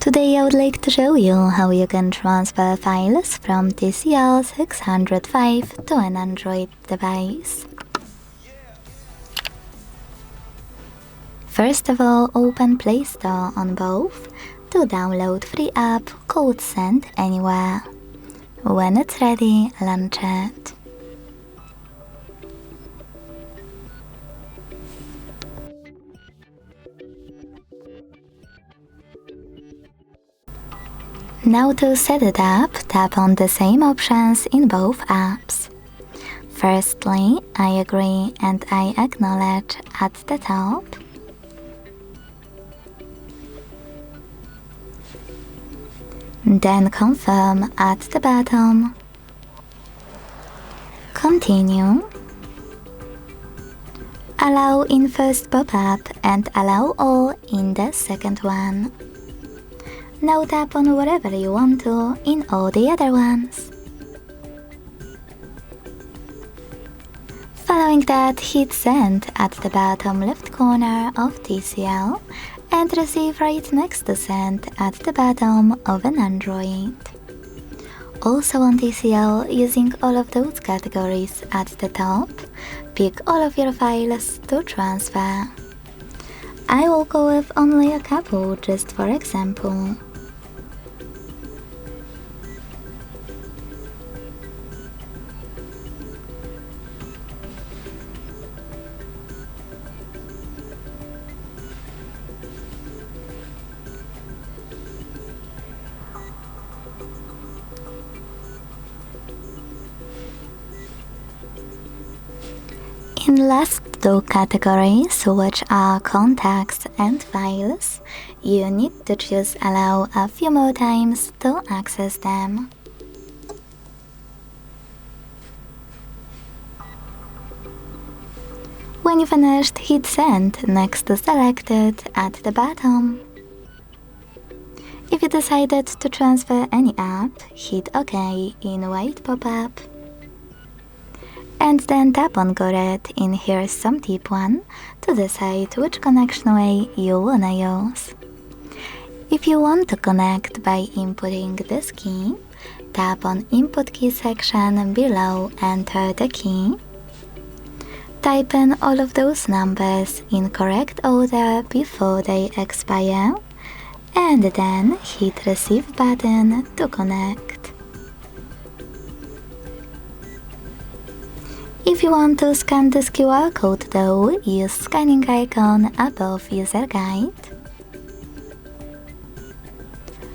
Today I would like to show you how you can transfer files from TCL 605 to an Android device. First of all, open Play Store on both to download free app called Send Anywhere. When it's ready, launch it. Now to set it up, tap on the same options in both apps. Firstly, I agree and I acknowledge at the top. Then confirm at the bottom. Continue. Allow in first pop-up and allow all in the second one. Now tap on whatever you want to in all the other ones. Following that, hit send at the bottom left corner of TCL and receive right next to send at the bottom of an Android. Also on TCL, using all of those categories at the top, pick all of your files to transfer. I will go with only a couple just for example. In last two categories, which are contacts and files, you need to choose allow a few more times to access them. When you finished, hit send next to selected at the bottom. If you decided to transfer any app, hit OK in white pop-up. And then tap on Got It in Here's Some Tip 1 to decide which connection way you wanna use. If you want to connect by inputting this key, tap on Input Key section below, enter the key. Type in all of those numbers in correct order before they expire, and then hit Receive button to connect. If you want to scan this QR code though, use scanning icon above user guide.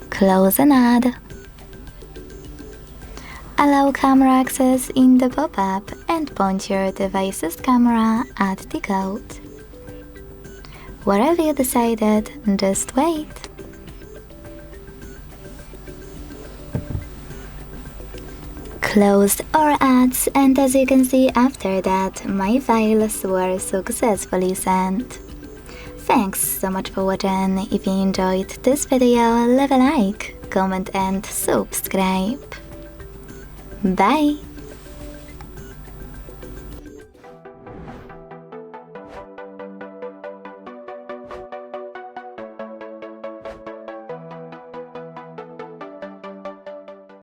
Close an ad. Allow camera access in the pop-up and point your device's camera at the code. Whatever you decided, just wait. Closed all ads, and as you can see after that, my files were successfully sent. Thanks so much for watching. If you enjoyed this video, leave a like, comment and subscribe. Bye!